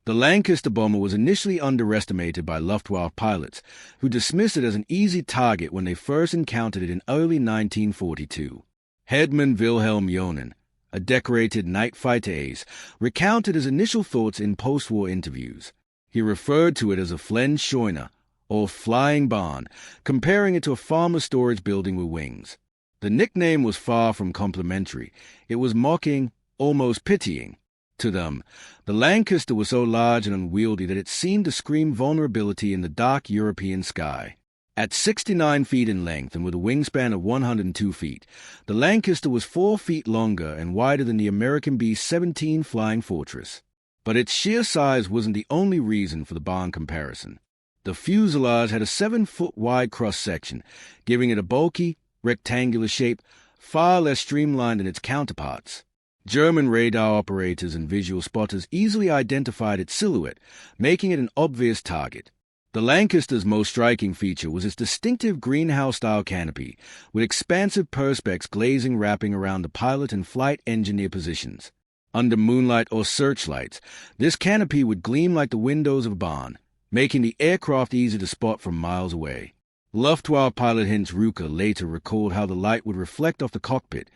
The Lancaster bomber was initially underestimated by Luftwaffe pilots, who dismissed it as an easy target when they first encountered it in early 1942. Headman Wilhelm Jonen, a decorated night fighter ace, recounted his initial thoughts in post-war interviews. He referred to it as a Flensscheune, or flying barn, comparing it to a farmer's storage building with wings. The nickname was far from complimentary. It was mocking, almost pitying. To them, the Lancaster was so large and unwieldy that it seemed to scream vulnerability in the dark European sky. At 69 feet in length and with a wingspan of 102 feet, the Lancaster was 4 feet longer and wider than the American B-17 Flying Fortress. But its sheer size wasn't the only reason for the barn comparison. The fuselage had a 7-foot wide cross-section, giving it a bulky, rectangular shape, far less streamlined than its counterparts. German radar operators and visual spotters easily identified its silhouette, making it an obvious target. The Lancaster's most striking feature was its distinctive greenhouse-style canopy, with expansive perspex glazing wrapping around the pilot and flight engineer positions. Under moonlight or searchlights, this canopy would gleam like the windows of a barn, making the aircraft easy to spot from miles away. Luftwaffe pilot Heinz Rucker later recalled how the light would reflect off the cockpit,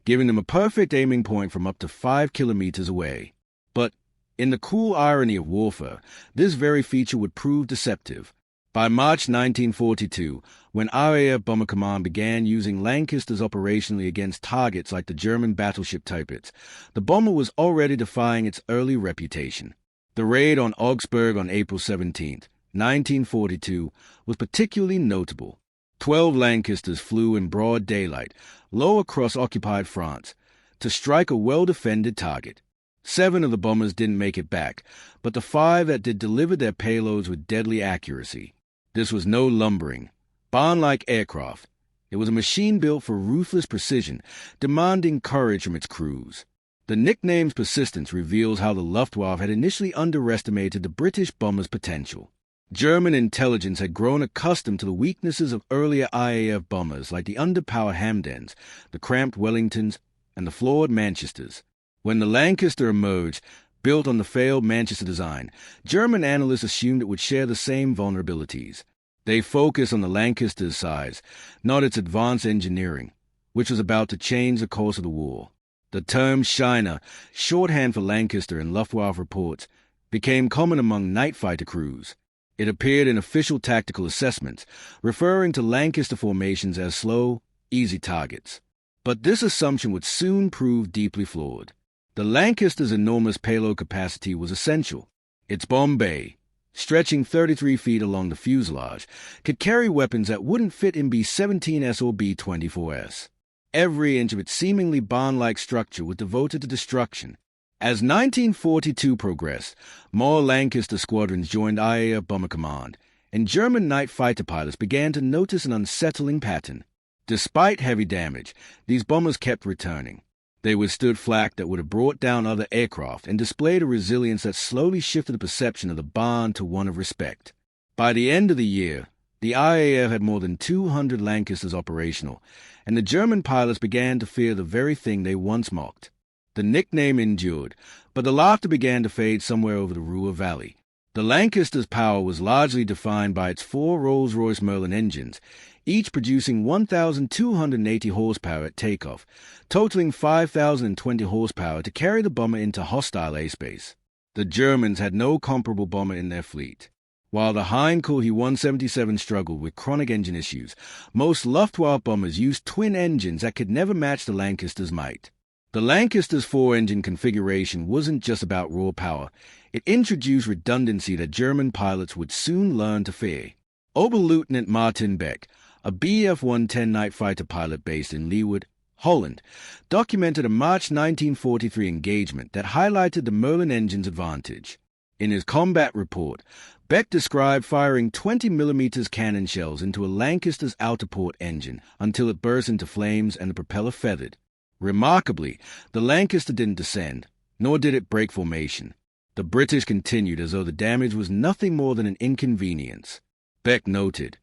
giving them a perfect aiming point from up to 5 kilometers away. But, in the cruel irony of warfare, this very feature would prove deceptive. By March 1942, when RAF Bomber Command began using Lancasters operationally against targets like the German battleship Tirpitz, the bomber was already defying its early reputation. The raid on Augsburg on April 17, 1942, was particularly notable. 12 Lancasters flew in broad daylight, low across occupied France, to strike a well-defended target. 7 of the bombers didn't make it back, but the 5 that did delivered their payloads with deadly accuracy. This was no lumbering, barn-like aircraft. It was a machine built for ruthless precision, demanding courage from its crews. The nickname's persistence reveals how the Luftwaffe had initially underestimated the British bomber's potential. German intelligence had grown accustomed to the weaknesses of earlier IAF bombers like the underpowered Hamdens, the cramped Wellingtons, and the flawed Manchesters. When the Lancaster emerged, built on the failed Manchester design, German analysts assumed it would share the same vulnerabilities. They focused on the Lancaster's size, not its advanced engineering, which was about to change the course of the war. The term Scheune, shorthand for Lancaster in Luftwaffe reports, became common among night fighter crews. It appeared in official tactical assessments, referring to Lancaster formations as slow, easy targets. But this assumption would soon prove deeply flawed. The Lancaster's enormous payload capacity was essential. Its bomb bay, stretching 33 feet along the fuselage, could carry weapons that wouldn't fit in B-17S or B-24S. Every inch of its seemingly barn-like structure was devoted to destruction. As 1942 progressed, more Lancaster squadrons joined IAF Bomber Command, and German night fighter pilots began to notice an unsettling pattern. Despite heavy damage, these bombers kept returning. They withstood flak that would have brought down other aircraft and displayed a resilience that slowly shifted the perception of the barn to one of respect. By the end of the year, the IAF had more than 200 Lancasters operational, and the German pilots began to fear the very thing they once mocked. The nickname endured, but the laughter began to fade somewhere over the Ruhr Valley. The Lancaster's power was largely defined by its 4 Rolls-Royce Merlin engines, each producing 1,280 horsepower at takeoff, totaling 5,020 horsepower to carry the bomber into hostile airspace. The Germans had no comparable bomber in their fleet. While the Heinkel He-177 struggled with chronic engine issues, most Luftwaffe bombers used twin engines that could never match the Lancaster's might. The Lancaster's 4-engine configuration wasn't just about raw power. It introduced redundancy that German pilots would soon learn to fear. Oberleutnant Martin Beck, a Bf-110 night fighter pilot based in Leeuwarden, Holland, documented a March 1943 engagement that highlighted the Merlin engine's advantage. In his combat report, Beck described firing 20mm cannon shells into a Lancaster's outer port engine until it burst into flames and the propeller feathered. Remarkably, the Lancaster didn't descend, nor did it break formation. The British continued as though the damage was nothing more than an inconvenience. Beck noted,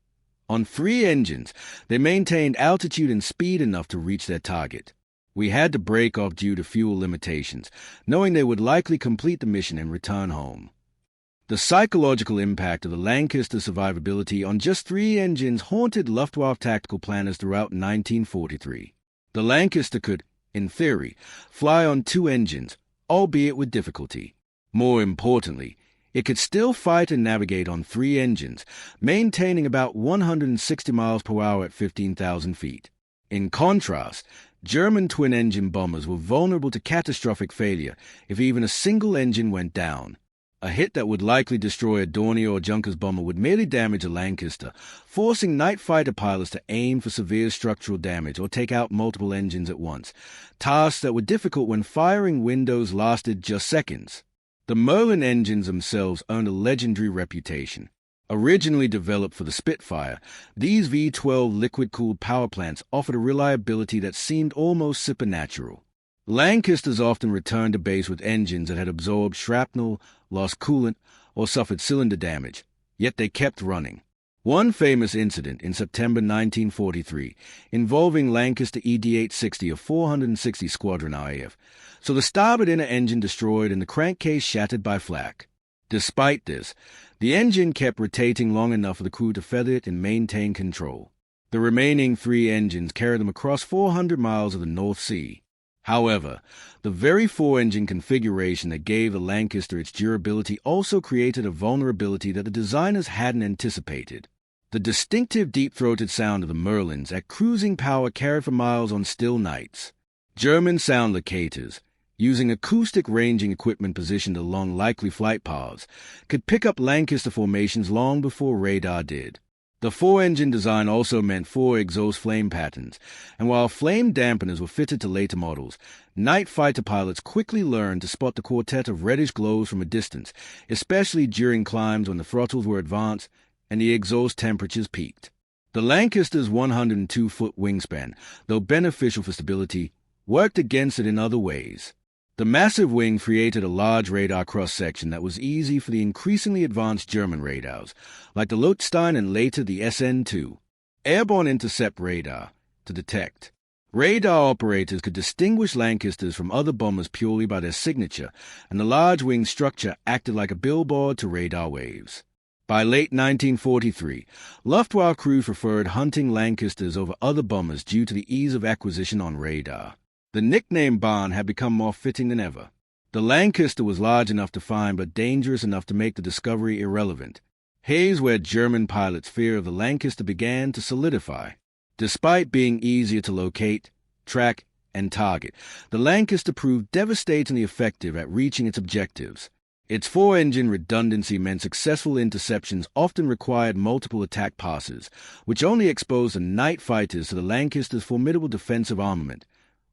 "On 3 engines, they maintained altitude and speed enough to reach their target. We had to break off due to fuel limitations, knowing they would likely complete the mission and return home." The psychological impact of the Lancaster's survivability on just 3 engines haunted Luftwaffe tactical planners throughout 1943. The Lancaster could, in theory, fly on 2 engines, albeit with difficulty. More importantly, it could still fight and navigate on 3 engines, maintaining about 160 miles per hour at 15,000 feet. In contrast, German twin-engine bombers were vulnerable to catastrophic failure if even a single engine went down. A hit that would likely destroy a Dornier or Junkers bomber would merely damage a Lancaster, forcing night fighter pilots to aim for severe structural damage or take out multiple engines at once, tasks that were difficult when firing windows lasted just seconds. The Merlin engines themselves earned a legendary reputation. Originally developed for the Spitfire, these V-12 liquid-cooled power plants offered a reliability that seemed almost supernatural. Lancasters often returned to base with engines that had absorbed shrapnel, lost coolant, or suffered cylinder damage, yet they kept running. One famous incident in September 1943 involving Lancaster ED-860 of 460 Squadron RAF, saw the starboard inner engine destroyed and the crankcase shattered by flak. Despite this, the engine kept rotating long enough for the crew to feather it and maintain control. The remaining 3 engines carried them across 400 miles of the North Sea. However, the very 4-engine configuration that gave the Lancaster its durability also created a vulnerability that the designers hadn't anticipated. The distinctive deep-throated sound of the Merlins at cruising power carried for miles on still nights. German sound locators, using acoustic ranging equipment positioned along likely flight paths, could pick up Lancaster formations long before radar did. The 4-engine design also meant 4 exhaust flame patterns, and while flame dampeners were fitted to later models, night fighter pilots quickly learned to spot the quartet of reddish glows from a distance, especially during climbs when the throttles were advanced and the exhaust temperatures peaked. The Lancaster's 102-foot wingspan, though beneficial for stability, worked against it in other ways. The massive wing created a large radar cross-section that was easy for the increasingly advanced German radars, like the Lotstein and later the SN2, airborne intercept radar, to detect. Radar operators could distinguish Lancasters from other bombers purely by their signature, and the large wing structure acted like a billboard to radar waves. By late 1943, Luftwaffe crews preferred hunting Lancasters over other bombers due to the ease of acquisition on radar. The nickname Bahn had become more fitting than ever. The Lancaster was large enough to find but dangerous enough to make the discovery irrelevant. Here's where German pilots' fear of the Lancaster began to solidify. Despite being easier to locate, track, and target, the Lancaster proved devastatingly effective at reaching its objectives. Its 4-engine redundancy meant successful interceptions often required multiple attack passes, which only exposed the night fighters to the Lancaster's formidable defensive armament.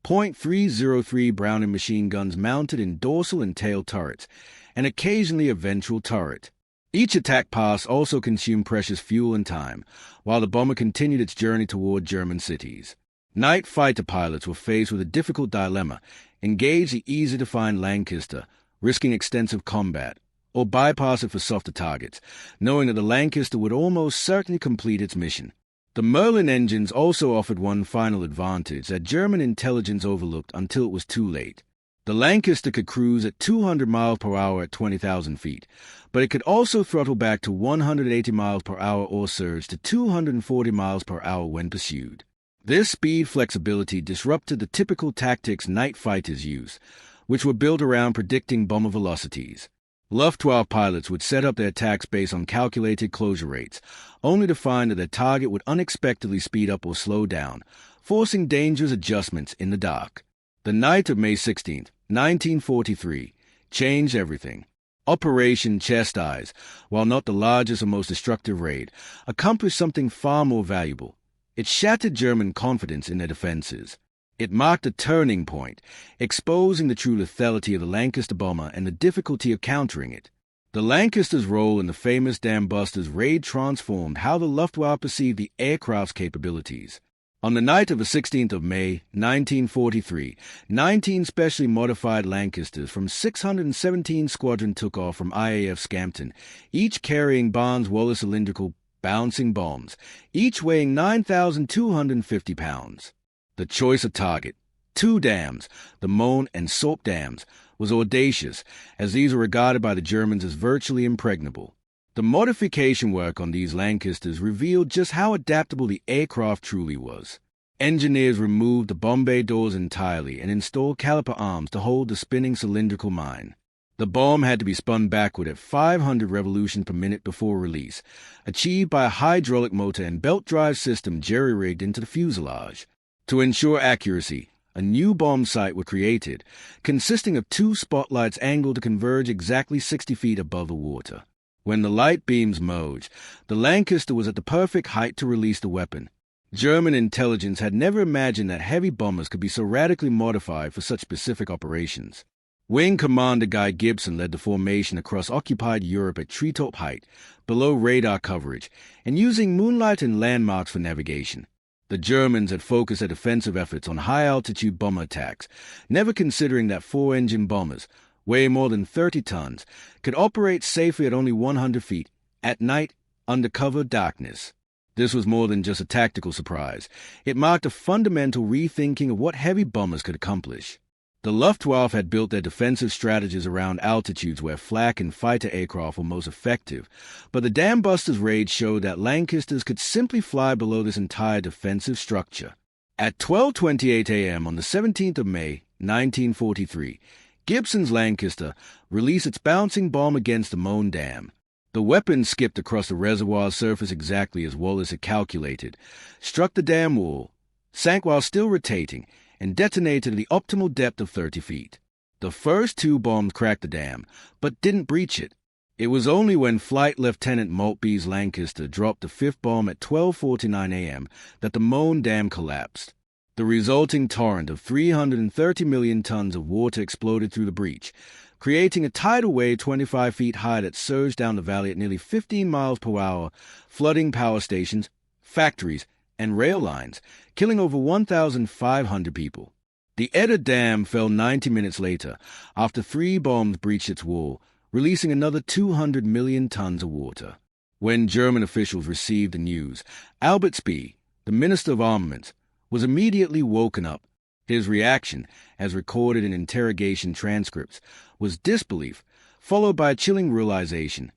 .303 Browning machine guns mounted in dorsal and tail turrets, and occasionally a ventral turret. Each attack pass also consumed precious fuel and time, while the bomber continued its journey toward German cities. Night fighter pilots were faced with a difficult dilemma: engage the easy-to-find Lancaster, risking extensive combat, or bypass it for softer targets, knowing that the Lancaster would almost certainly complete its mission. The Merlin engines also offered one final advantage that German intelligence overlooked until it was too late. The Lancaster could cruise at 200 miles per hour at 20,000 feet, but it could also throttle back to 180 miles per hour or surge to 240 miles per hour when pursued. This speed flexibility disrupted the typical tactics night fighters use, which were built around predicting bomber velocities. Luftwaffe pilots would set up their attacks based on calculated closure rates, only to find that their target would unexpectedly speed up or slow down, forcing dangerous adjustments in the dark. The night of May 16, 1943, changed everything. Operation Chastise, while not the largest or most destructive raid, accomplished something far more valuable. It shattered German confidence in their defenses. It marked a turning point, exposing the true lethality of the Lancaster bomber and the difficulty of countering it. The Lancaster's role in the famous Dambusters Raid transformed how the Luftwaffe perceived the aircraft's capabilities. On the night of the 16th of May, 1943, 19 specially modified Lancasters from 617 Squadron took off from IAF Scampton, each carrying Bahn's Wallace cylindrical bouncing bombs, each weighing 9,250 pounds. The choice of target, two dams, the Möhne and Sorp dams, was audacious, as these were regarded by the Germans as virtually impregnable. The modification work on these Lancasters revealed just how adaptable the aircraft truly was. Engineers removed the bomb bay doors entirely and installed caliper arms to hold the spinning cylindrical mine. The bomb had to be spun backward at 500 revolutions per minute before release, achieved by a hydraulic motor and belt drive system jerry-rigged into the fuselage. To ensure accuracy, a new bomb sight was created, consisting of two spotlights angled to converge exactly 60 feet above the water. When the light beams merged, the Lancaster was at the perfect height to release the weapon. German intelligence had never imagined that heavy bombers could be so radically modified for such specific operations. Wing Commander Guy Gibson led the formation across occupied Europe at treetop height, below radar coverage, and using moonlight and landmarks for navigation. The Germans had focused their defensive efforts on high-altitude bomber attacks, never considering that four-engine bombers, weighing more than 30 tons, could operate safely at only 100 feet, at night, under cover darkness. This was more than just a tactical surprise. It marked a fundamental rethinking of what heavy bombers could accomplish. The Luftwaffe had built their defensive strategies around altitudes where flak and fighter aircraft were most effective, but the Dambusters Raid showed that Lancasters could simply fly below this entire defensive structure. At 12:28 a.m. on the 17th of May, 1943, Gibson's Lancaster released its bouncing bomb against the Möhne Dam. The weapon skipped across the reservoir's surface exactly as Wallace had calculated, struck the dam wall, sank while still rotating, and detonated at the optimal depth of 30 feet. The first two bombs cracked the dam, but didn't breach it. It was only when Flight Lieutenant Maltby's Lancaster dropped the fifth bomb at 12:49 a.m. that the Möhne Dam collapsed. The resulting torrent of 330 million tons of water exploded through the breach, creating a tidal wave 25 feet high that surged down the valley at nearly 15 miles per hour, flooding power stations, factories, and rail lines, killing over 1,500 people. The Eder Dam fell 90 minutes later, after three bombs breached its wall, releasing another 200 million tons of water. When German officials received the news, Albert Speer, the Minister of Armaments, was immediately woken up. His reaction, as recorded in interrogation transcripts, was disbelief, followed by a chilling realization.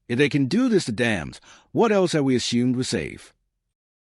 If they can do this to dams, what else have we assumed was safe?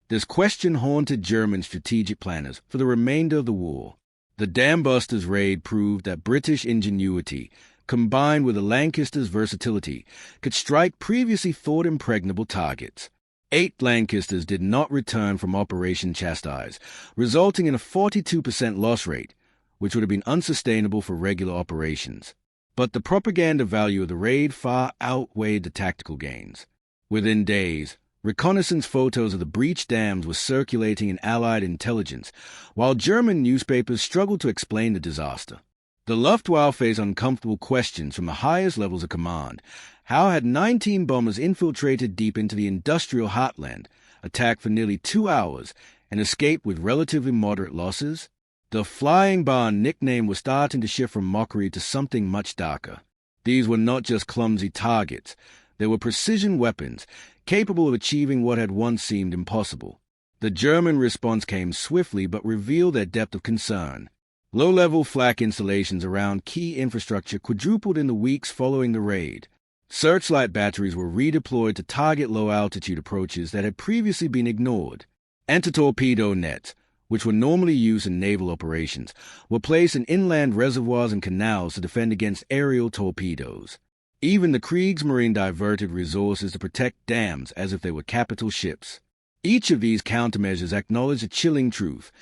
This question haunted German strategic planners for the remainder of the war. The Dambusters Raid proved that British ingenuity, combined with the Lancaster's versatility, could strike previously thought impregnable targets. 8 Lancasters did not return from Operation Chastise, resulting in a 42% loss rate, which would have been unsustainable for regular operations. But the propaganda value of the raid far outweighed the tactical gains. Within days, reconnaissance photos of the breached dams were circulating in Allied intelligence, while German newspapers struggled to explain the disaster. The Luftwaffe faced uncomfortable questions from the highest levels of command. How had 19 bombers infiltrated deep into the industrial heartland, attacked for nearly 2 hours, and escaped with relatively moderate losses? The Flying Barn nickname was starting to shift from mockery to something much darker. These were not just clumsy targets. They were precision weapons, capable of achieving what had once seemed impossible. The German response came swiftly but revealed their depth of concern. Low-level flak installations around key infrastructure quadrupled in the weeks following the raid. Searchlight batteries were redeployed to target low-altitude approaches that had previously been ignored. Anti-torpedo nets, which were normally used in naval operations, were placed in inland reservoirs and canals to defend against aerial torpedoes. Even the Kriegsmarine diverted resources to protect dams as if they were capital ships. Each of these countermeasures acknowledged a chilling truth.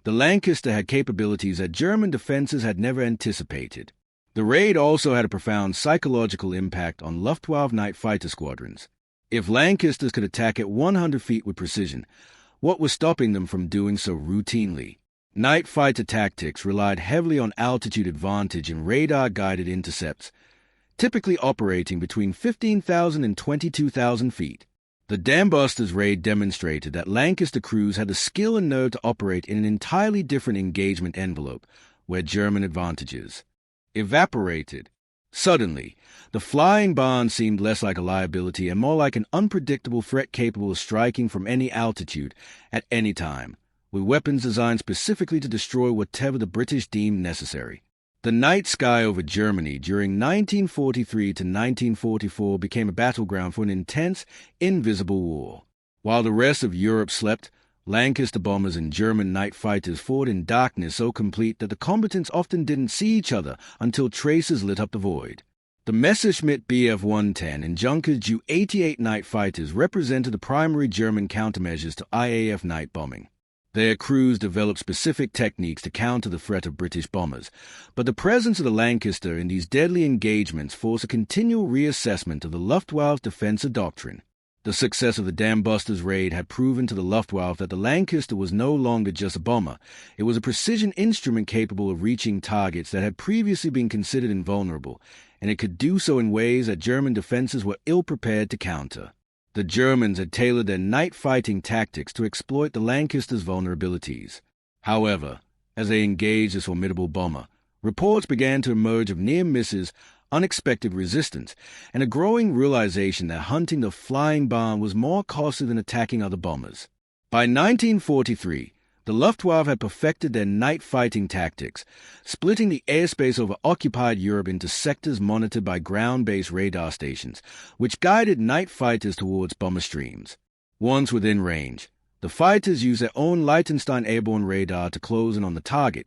The Lancaster had capabilities that German defenses had never anticipated. The raid also had a profound psychological impact on Luftwaffe night fighter squadrons. If Lancasters could attack at 100 feet with precision, what was stopping them from doing so routinely? Night fighter tactics relied heavily on altitude advantage and radar-guided intercepts, typically operating between 15,000 and 22,000 feet. The Dambusters Raid demonstrated that Lancaster crews had the skill and nerve to operate in an entirely different engagement envelope, where German advantages evaporated. Suddenly, the Flying Barn seemed less like a liability and more like an unpredictable threat capable of striking from any altitude, at any time, with weapons designed specifically to destroy whatever the British deemed necessary. The night sky over Germany during 1943 to 1944 became a battleground for an intense, invisible war. While the rest of Europe slept, Lancaster bombers and German night fighters fought in darkness so complete that the combatants often didn't see each other until tracers lit up the void. The Messerschmitt Bf-110 and Junkers Ju-88 night fighters represented the primary German countermeasures to IAF night bombing. Their crews developed specific techniques to counter the threat of British bombers, but the presence of the Lancaster in these deadly engagements forced a continual reassessment of the Luftwaffe defensive doctrine. The success of the Dambusters Raid had proven to the Luftwaffe that the Lancaster was no longer just a bomber. It was a precision instrument capable of reaching targets that had previously been considered invulnerable, and it could do so in ways that German defenses were ill-prepared to counter. The Germans had tailored their night fighting tactics to exploit the Lancaster's vulnerabilities. However, as they engaged this formidable bomber, reports began to emerge of near misses, unexpected resistance, and a growing realization that hunting the flying bomb was more costly than attacking other bombers. By 1943, the Luftwaffe had perfected their night fighting tactics, splitting the airspace over occupied Europe into sectors monitored by ground-based radar stations, which guided night fighters towards bomber streams. Once within range, the fighters used their own Liechtenstein airborne radar to close in on the target,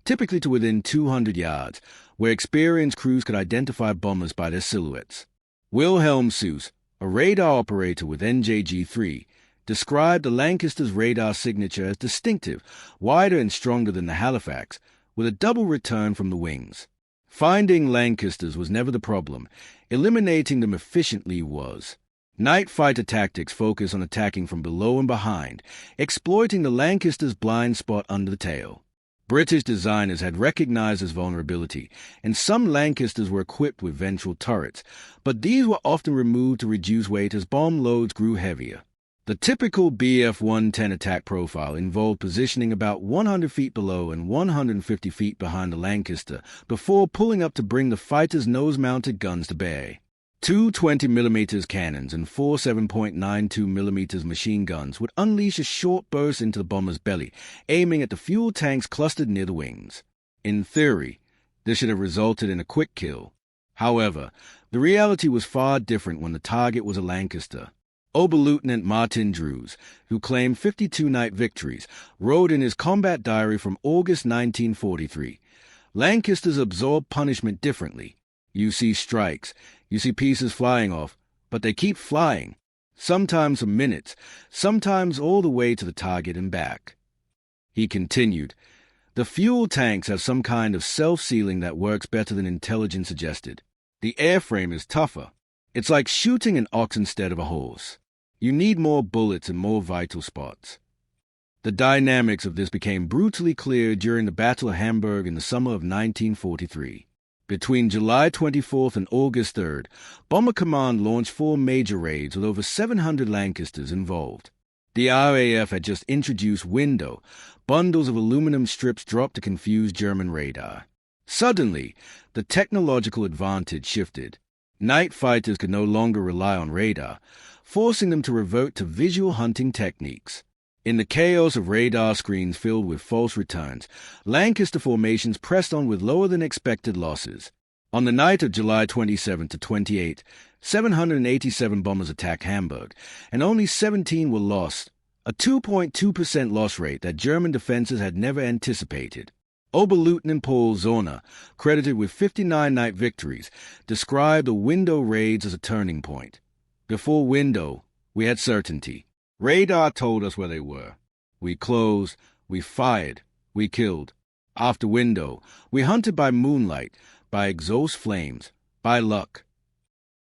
typically to within 200 yards, where experienced crews could identify bombers by their silhouettes. Wilhelm Suess, a radar operator with NJG-3, described the Lancaster's radar signature as distinctive, wider and stronger than the Halifax, with a double return from the wings. Finding Lancasters was never the problem. Eliminating them efficiently was. Night fighter tactics focus on attacking from below and behind, exploiting the Lancaster's blind spot under the tail. British designers had recognized this vulnerability, and some Lancasters were equipped with ventral turrets, but these were often removed to reduce weight as bomb loads grew heavier. The typical Bf-110 attack profile involved positioning about 100 feet below and 150 feet behind the Lancaster before pulling up to bring the fighter's nose-mounted guns to bear. Two 20mm cannons and four 7.92mm machine guns would unleash a short burst into the bomber's belly, aiming at the fuel tanks clustered near the wings. In theory, this should have resulted in a quick kill. However, the reality was far different when the target was a Lancaster. Oberleutnant Martin Drews, who claimed 52 night victories, wrote in his combat diary from August 1943, "Lancasters absorb punishment differently. You see strikes, you see pieces flying off, but they keep flying, sometimes for minutes, sometimes all the way to the target and back." He continued, "The fuel tanks have some kind of self-sealing that works better than intelligence suggested. The airframe is tougher. It's like shooting an ox instead of a horse. You need more bullets and more vital spots." The dynamics of this became brutally clear during the Battle of Hamburg in the summer of 1943. Between July 24th and August 3rd, Bomber Command launched 4 major raids with over 700 Lancasters involved. The RAF had just introduced window, bundles of aluminum strips dropped to confuse German radar. Suddenly, the technological advantage shifted. Night fighters could no longer rely on radar, forcing them to revert to visual hunting techniques. In the chaos of radar screens filled with false returns, Lancaster formations pressed on with lower-than-expected losses. On the night of July 27 to 28, 787 bombers attacked Hamburg, and only 17 were lost, a 2.2% loss rate that German defenses had never anticipated. Oberleutnant Paul Zorner, credited with 59 night victories, described the window raids as a turning point. Before window, we had certainty. Radar told us where they were. We closed, we fired, we killed. After window, we hunted by moonlight, by exhaust flames, by luck.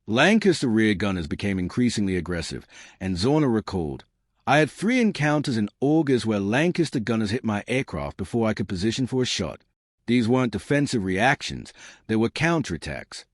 Lancaster rear gunners became increasingly aggressive, and Zorner recalled, "I had 3 encounters in August where Lancaster gunners hit my aircraft before I could position for a shot. These weren't defensive reactions, they were counterattacks."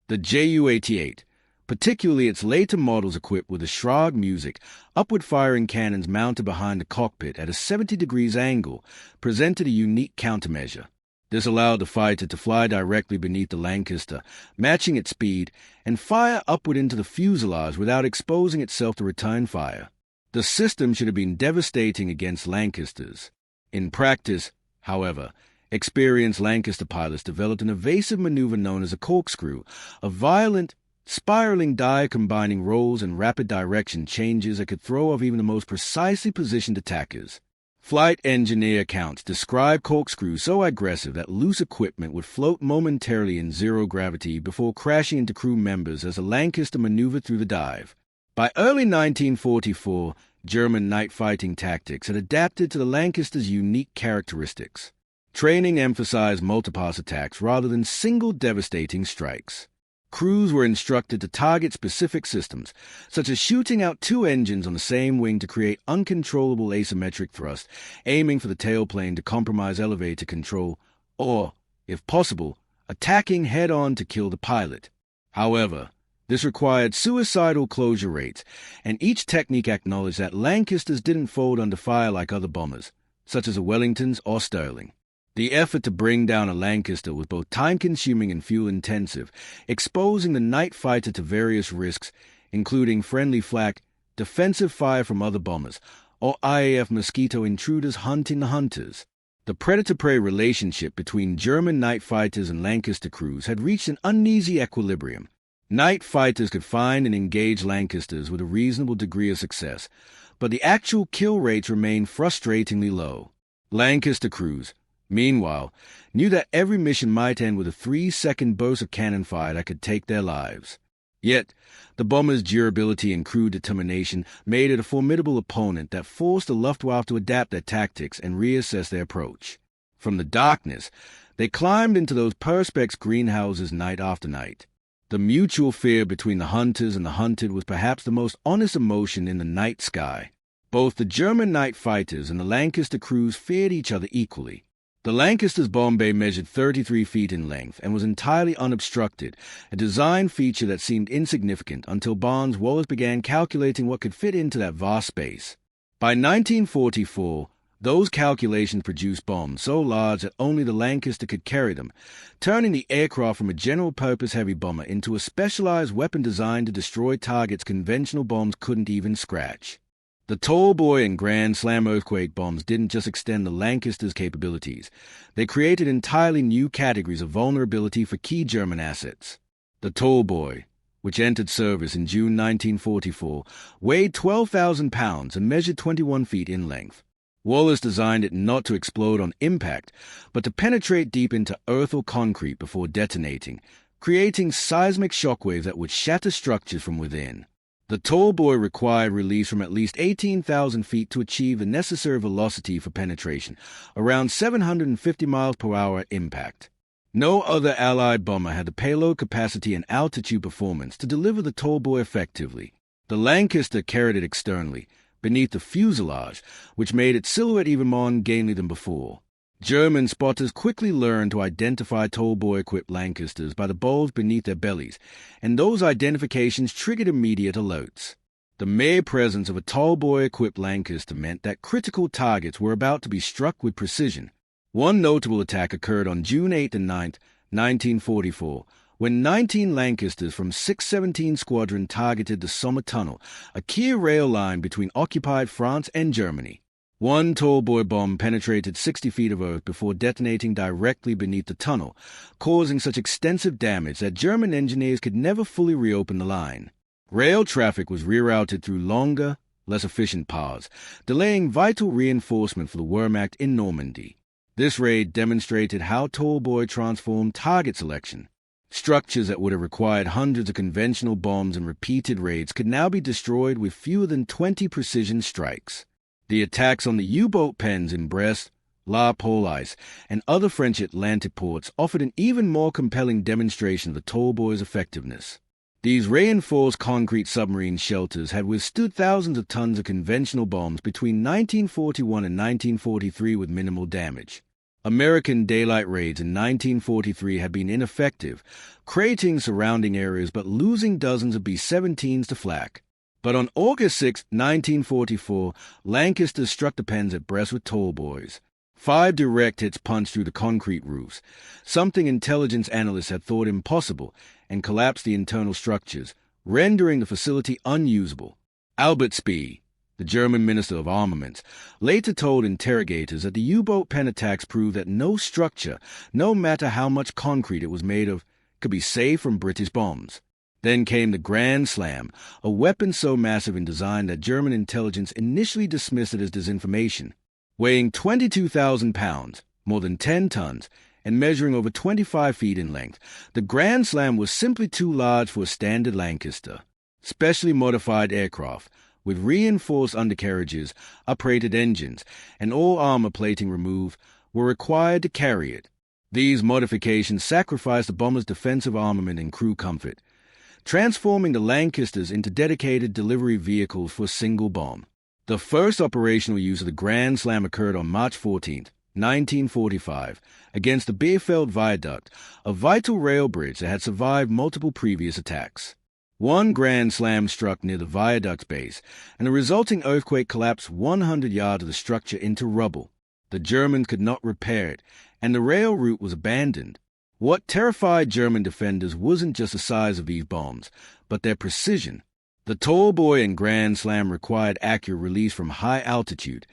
The Ju-88, particularly its later models equipped with a Schrag music, upward-firing cannons mounted behind the cockpit at a 70 degrees angle, presented a unique countermeasure. This allowed the fighter to fly directly beneath the Lancaster, matching its speed, and fire upward into the fuselage without exposing itself to return fire. The system should have been devastating against Lancasters. In practice, however, experienced Lancaster pilots developed an evasive maneuver known as a corkscrew, a violent, spiraling dive combining rolls and rapid direction changes that could throw off even the most precisely positioned attackers. Flight engineer accounts describe corkscrews so aggressive that loose equipment would float momentarily in zero gravity before crashing into crew members as a Lancaster maneuvered through the dive. By early 1944, German night fighting tactics had adapted to the Lancaster's unique characteristics. Training emphasized multipass attacks rather than single devastating strikes. Crews were instructed to target specific systems, such as shooting out two engines on the same wing to create uncontrollable asymmetric thrust, aiming for the tailplane to compromise elevator control, or, if possible, attacking head-on to kill the pilot. However, this required suicidal closure rates, and each technique acknowledged that Lancasters didn't fold under fire like other bombers, such as the Wellingtons or Stirling. The effort to bring down a Lancaster was both time-consuming and fuel-intensive, exposing the night fighter to various risks, including friendly flak, defensive fire from other bombers, or IAF mosquito intruders hunting the hunters. The predator-prey relationship between German night fighters and Lancaster crews had reached an uneasy equilibrium. Night fighters could find and engage Lancasters with a reasonable degree of success, but the actual kill rates remained frustratingly low. Lancaster crews, meanwhile, knew that every mission might end with a 3-second burst of cannon fire that could take their lives. Yet, the bomber's durability and crew determination made it a formidable opponent that forced the Luftwaffe to adapt their tactics and reassess their approach. From the darkness, they climbed into those perspex greenhouses night after night. The mutual fear between the hunters and the hunted was perhaps the most honest emotion in the night sky. Both the German night fighters and the Lancaster crews feared each other equally. The Lancaster's bomb bay measured 33 feet in length and was entirely unobstructed, a design feature that seemed insignificant until Barnes Wallace began calculating what could fit into that vast space. By 1944, those calculations produced bombs so large that only the Lancaster could carry them, turning the aircraft from a general-purpose heavy bomber into a specialized weapon designed to destroy targets conventional bombs couldn't even scratch. The Tall Boy and Grand Slam earthquake bombs didn't just extend the Lancaster's capabilities. They created entirely new categories of vulnerability for key German assets. The Tall Boy, which entered service in June 1944, weighed 12,000 pounds and measured 21 feet in length. Wallace designed it not to explode on impact, but to penetrate deep into earth or concrete before detonating, creating seismic shockwaves that would shatter structures from within. The Tall Boy required release from at least 18,000 feet to achieve the necessary velocity for penetration, around 750 miles per hour at impact. No other Allied bomber had the payload capacity and altitude performance to deliver the Tall Boy effectively. The Lancaster carried it externally, beneath the fuselage, which made its silhouette even more ungainly than before. German spotters quickly learned to identify Tall Boy-equipped Lancasters by the bulge beneath their bellies, and those identifications triggered immediate alerts. The mere presence of a Tall Boy-equipped Lancaster meant that critical targets were about to be struck with precision. One notable attack occurred on June 8 and 9, 1944, when 19 Lancasters from 617 Squadron targeted the Somme Tunnel, a key rail line between occupied France and Germany. One Tall Boy bomb penetrated 60 feet of earth before detonating directly beneath the tunnel, causing such extensive damage that German engineers could never fully reopen the line. Rail traffic was rerouted through longer, less efficient paths, delaying vital reinforcement for the Wehrmacht in Normandy. This raid demonstrated how Tall Boy transformed target selection. Structures that would have required hundreds of conventional bombs and repeated raids could now be destroyed with fewer than 20 precision strikes. The attacks on the U-boat pens in Brest, La Police, and other French Atlantic ports offered an even more compelling demonstration of the Tall Boy's effectiveness. These reinforced concrete submarine shelters had withstood thousands of tons of conventional bombs between 1941 and 1943 with minimal damage. American daylight raids in 1943 had been ineffective, creating surrounding areas but losing dozens of B-17s to flak. But on August 6, 1944, Lancaster struck the pens at Brest with Tall Boys. 5 direct hits punched through the concrete roofs, something intelligence analysts had thought impossible, and collapsed the internal structures, rendering the facility unusable. Albert Spee, the German Minister of Armaments, later told interrogators that the U-boat pen attacks proved that no structure, no matter how much concrete it was made of, could be safe from British bombs. Then came the Grand Slam, a weapon so massive in design that German intelligence initially dismissed it as disinformation. Weighing 22,000 pounds, more than 10 tons, and measuring over 25 feet in length, the Grand Slam was simply too large for a standard Lancaster. Specially modified aircraft, with reinforced undercarriages, uprated engines, and all armor plating removed, were required to carry it. These modifications sacrificed the bomber's defensive armament and crew comfort, transforming the Lancasters into dedicated delivery vehicles for a single bomb. The first operational use of the Grand Slam occurred on March 14, 1945, against the Bierfeld Viaduct, a vital rail bridge that had survived multiple previous attacks. One Grand Slam struck near the viaduct's base, and the resulting earthquake collapsed 100 yards of the structure into rubble. The Germans could not repair it, and the rail route was abandoned. What terrified German defenders wasn't just the size of these bombs, but their precision. The Tall Boy and Grand Slam required accurate release from high altitude,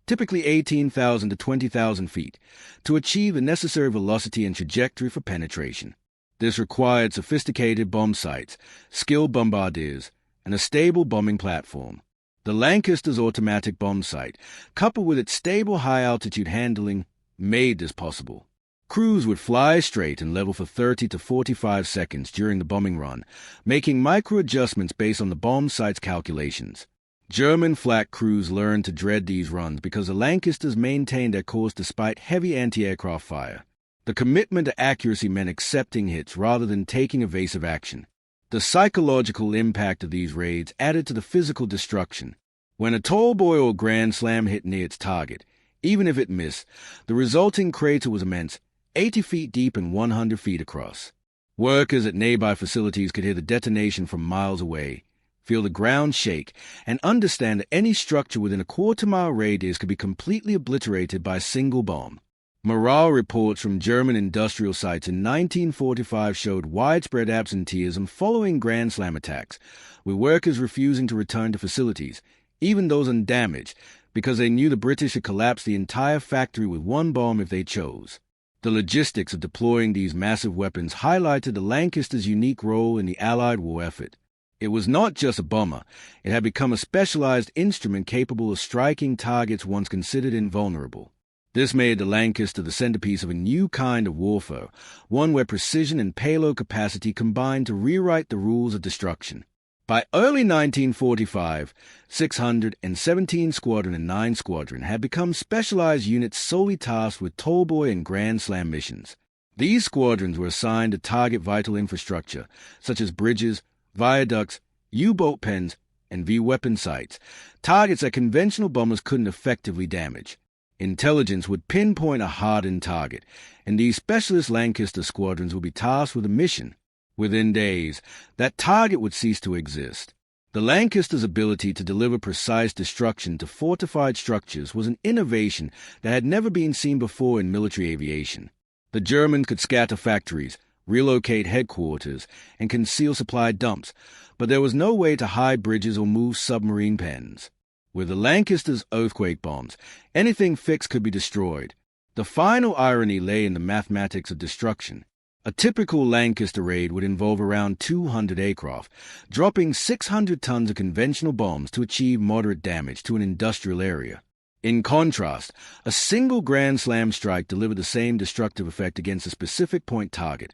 typically 18,000 to 20,000 feet, to achieve the necessary velocity and trajectory for penetration. This required sophisticated bomb sights, skilled bombardiers, and a stable bombing platform. The Lancaster's automatic bomb sight, coupled with its stable high-altitude handling, made this possible. Crews would fly straight and level for 30 to 45 seconds during the bombing run, making micro-adjustments based on the bomb site's calculations. German flak crews learned to dread these runs because the Lancasters maintained their course despite heavy anti-aircraft fire. The commitment to accuracy meant accepting hits rather than taking evasive action. The psychological impact of these raids added to the physical destruction. When a Tall Boy or Grand Slam hit near its target, even if it missed, the resulting crater was immense, 80 feet deep and 100 feet across. Workers at nearby facilities could hear the detonation from miles away, feel the ground shake, and understand that any structure within a quarter-mile radius could be completely obliterated by a single bomb. Morale reports from German industrial sites in 1945 showed widespread absenteeism following Grand Slam attacks, with workers refusing to return to facilities, even those undamaged, because they knew the British had collapsed the entire factory with one bomb if they chose. The logistics of deploying these massive weapons highlighted the Lancasters' unique role in the Allied war effort. It was not just a bomber, it had become a specialized instrument capable of striking targets once considered invulnerable. This made the Lancaster the centerpiece of a new kind of warfare, one where precision and payload capacity combined to rewrite the rules of destruction. By early 1945, 617 Squadron and 9 Squadron had become specialized units solely tasked with Tall Boy and Grand Slam missions. These squadrons were assigned to target vital infrastructure, such as bridges, viaducts, U-boat pens, and V-weapon sites, targets that conventional bombers couldn't effectively damage. Intelligence would pinpoint a hardened target, and these specialist Lancaster squadrons would be tasked with a mission. Within days, that target would cease to exist. The Lancaster's ability to deliver precise destruction to fortified structures was an innovation that had never been seen before in military aviation. The Germans could scatter factories, relocate headquarters, and conceal supply dumps, but there was no way to hide bridges or move submarine pens. With the Lancaster's earthquake bombs, anything fixed could be destroyed. The final irony lay in the mathematics of destruction. A typical Lancaster raid would involve around 200 aircraft, dropping 600 tons of conventional bombs to achieve moderate damage to an industrial area. In contrast, a single Grand Slam strike delivered the same destructive effect against a specific point target,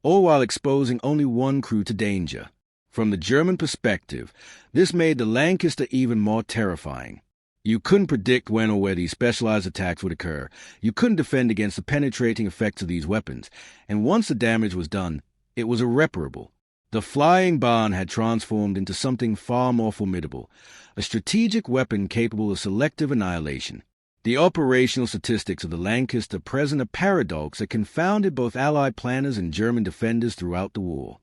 all while exposing only one crew to danger. From the German perspective, this made the Lancaster even more terrifying. You couldn't predict when or where these specialized attacks would occur. You couldn't defend against the penetrating effects of these weapons, and once the damage was done, it was irreparable. The flying barn had transformed into something far more formidable, a strategic weapon capable of selective annihilation. The operational statistics of the Lancaster present a paradox that confounded both Allied planners and German defenders throughout the war.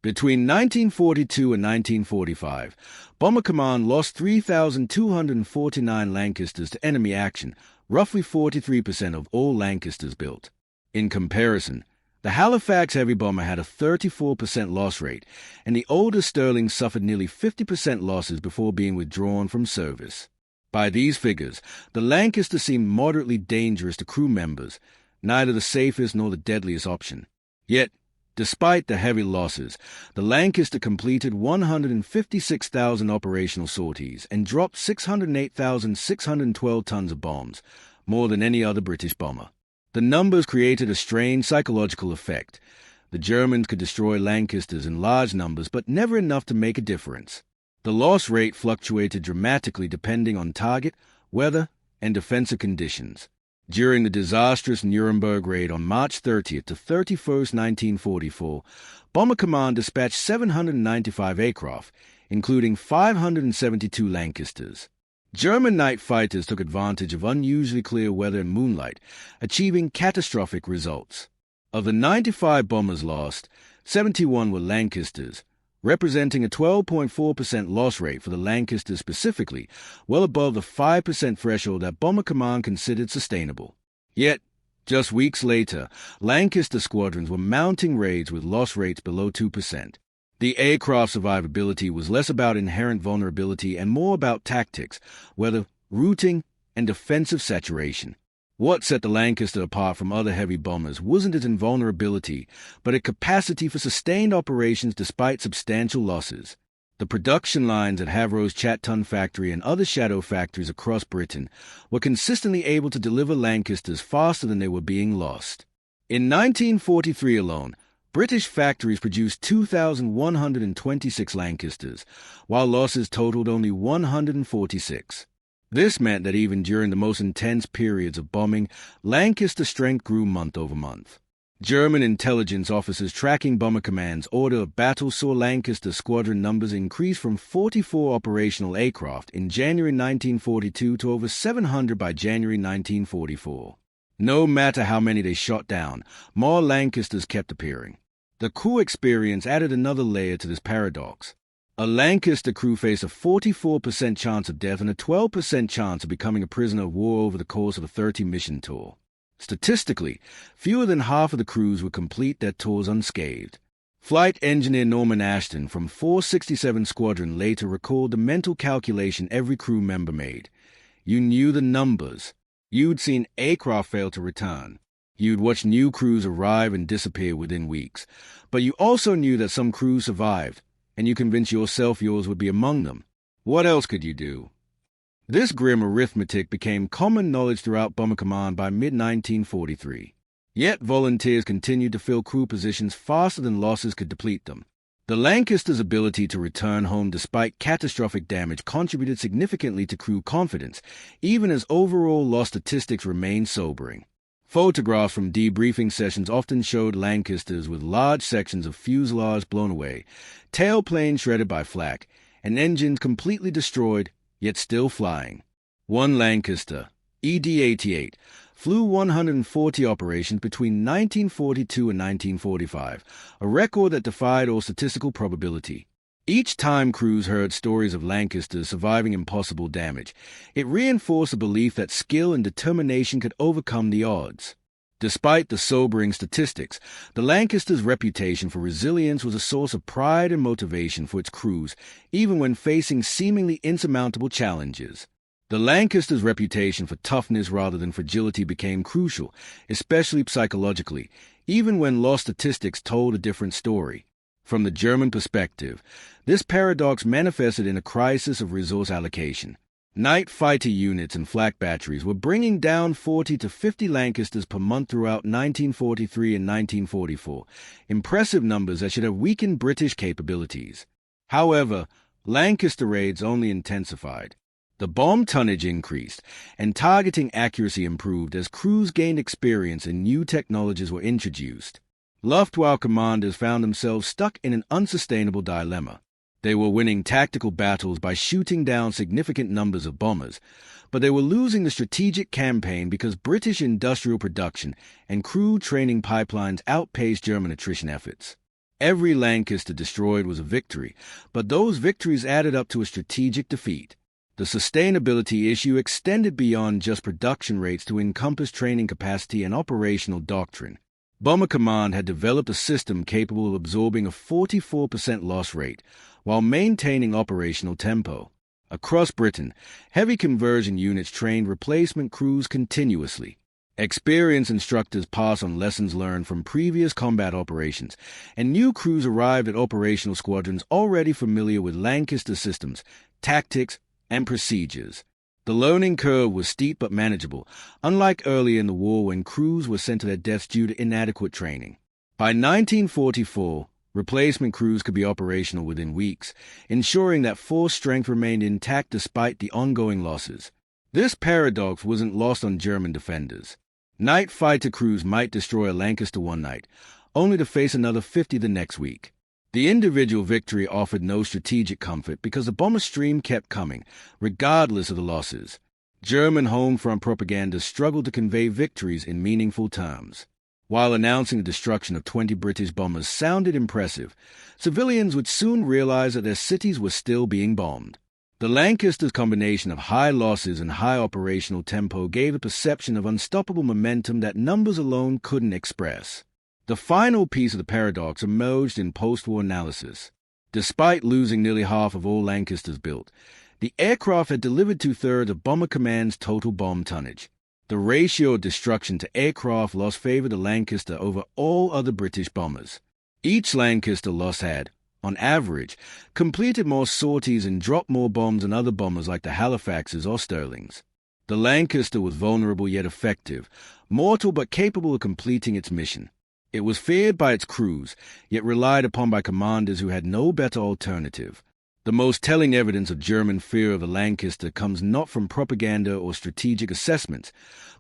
Between 1942 and 1945, Bomber Command lost 3,249 Lancasters to enemy action, roughly 43% of all Lancasters built. In comparison, The Halifax heavy bomber had a 34% loss rate, and the older Sterling suffered nearly 50% losses before being withdrawn from service. By these figures, the Lancaster seemed moderately dangerous to crew members, neither the safest nor the deadliest option. Yet, despite the heavy losses, the Lancaster completed 156,000 operational sorties and dropped 608,612 tons of bombs, more than any other British bomber. The numbers created a strange psychological effect. The Germans could destroy Lancasters in large numbers, but never enough to make a difference. The loss rate fluctuated dramatically depending on target, weather, and defensive conditions. During the disastrous Nuremberg raid on March 30th to 31st, 1944, Bomber Command dispatched 795 aircraft, including 572 Lancasters. German night fighters took advantage of unusually clear weather and moonlight, achieving catastrophic results. Of the 95 bombers lost, 71 were Lancasters, representing a 12.4% loss rate for the Lancaster specifically, well above the 5% threshold that Bomber Command considered sustainable. Yet, just weeks later, Lancaster squadrons were mounting raids with loss rates below 2%. The aircraft's survivability was less about inherent vulnerability and more about tactics, weather, routing, and defensive saturation. What set the Lancaster apart from other heavy bombers wasn't its invulnerability, but its capacity for sustained operations despite substantial losses. The production lines at Havro's Chatton factory and other shadow factories across Britain were consistently able to deliver Lancasters faster than they were being lost. In 1943 alone, British factories produced 2,126 Lancasters, while losses totaled only 146. This meant that even during the most intense periods of bombing, Lancaster strength grew month over month. German intelligence officers tracking Bomber Command's order of battle saw Lancaster squadron numbers increase from 44 operational aircraft in January 1942 to over 700 by January 1944. No matter how many they shot down, more Lancasters kept appearing. The crew experience added another layer to this paradox. A Lancaster crew faced a 44% chance of death and a 12% chance of becoming a prisoner of war over the course of a 30-mission tour. Statistically, fewer than half of the crews would complete their tours unscathed. Flight engineer Norman Ashton from 467 Squadron later recalled the mental calculation every crew member made. You knew the numbers. You'd seen aircraft fail to return. You'd watched new crews arrive and disappear within weeks. But you also knew that some crews survived, and you convinced yourself yours would be among them. What else could you do? This grim arithmetic became common knowledge throughout Bomber Command by mid-1943. Yet volunteers continued to fill crew positions faster than losses could deplete them. The Lancaster's ability to return home despite catastrophic damage contributed significantly to crew confidence, even as overall loss statistics remained sobering. Photographs from debriefing sessions often showed Lancasters with large sections of fuselage blown away, tailplanes shredded by flak, and engines completely destroyed, yet still flying. One Lancaster, ED-88, flew 140 operations between 1942 and 1945, a record that defied all statistical probability. Each time crews heard stories of Lancasters surviving impossible damage, it reinforced the belief that skill and determination could overcome the odds. Despite the sobering statistics, the Lancaster's reputation for resilience was a source of pride and motivation for its crews, even when facing seemingly insurmountable challenges. The Lancaster's reputation for toughness rather than fragility became crucial, especially psychologically, even when loss statistics told a different story. From the German perspective, this paradox manifested in a crisis of resource allocation. Night fighter units and flak batteries were bringing down 40 to 50 Lancasters per month throughout 1943 and 1944, impressive numbers that should have weakened British capabilities. However, Lancaster raids only intensified. The bomb tonnage increased, and targeting accuracy improved as crews gained experience and new technologies were introduced. Luftwaffe commanders found themselves stuck in an unsustainable dilemma. They were winning tactical battles by shooting down significant numbers of bombers, but they were losing the strategic campaign because British industrial production and crew training pipelines outpaced German attrition efforts. Every Lancaster destroyed was a victory, but those victories added up to a strategic defeat. The sustainability issue extended beyond just production rates to encompass training capacity and operational doctrine. Bomber Command had developed a system capable of absorbing a 44% loss rate while maintaining operational tempo. Across Britain, heavy conversion units trained replacement crews continuously. Experienced instructors pass on lessons learned from previous combat operations, and new crews arrived at operational squadrons already familiar with Lancaster systems, tactics, and procedures. The learning curve was steep but manageable, unlike earlier in the war when crews were sent to their deaths due to inadequate training. By 1944, replacement crews could be operational within weeks, ensuring that force strength remained intact despite the ongoing losses. This paradox wasn't lost on German defenders. Night fighter crews might destroy a Lancaster one night, only to face another 50 the next week. The individual victory offered no strategic comfort because the bomber stream kept coming, regardless of the losses. German home front propaganda struggled to convey victories in meaningful terms. While announcing the destruction of 20 British bombers sounded impressive, civilians would soon realize that their cities were still being bombed. The Lancaster's combination of high losses and high operational tempo gave a perception of unstoppable momentum that numbers alone couldn't express. The final piece of the paradox emerged in post-war analysis. Despite losing nearly half of all Lancasters built, the aircraft had delivered 2/3 of Bomber Command's total bomb tonnage. The ratio of destruction to aircraft loss favored the Lancaster over all other British bombers. Each Lancaster loss had, on average, completed more sorties and dropped more bombs than other bombers like the Halifaxes or Stirlings. The Lancaster was vulnerable yet effective, mortal but capable of completing its mission. It was feared by its crews, yet relied upon by commanders who had no better alternative. The most telling evidence of German fear of the Lancaster comes not from propaganda or strategic assessments,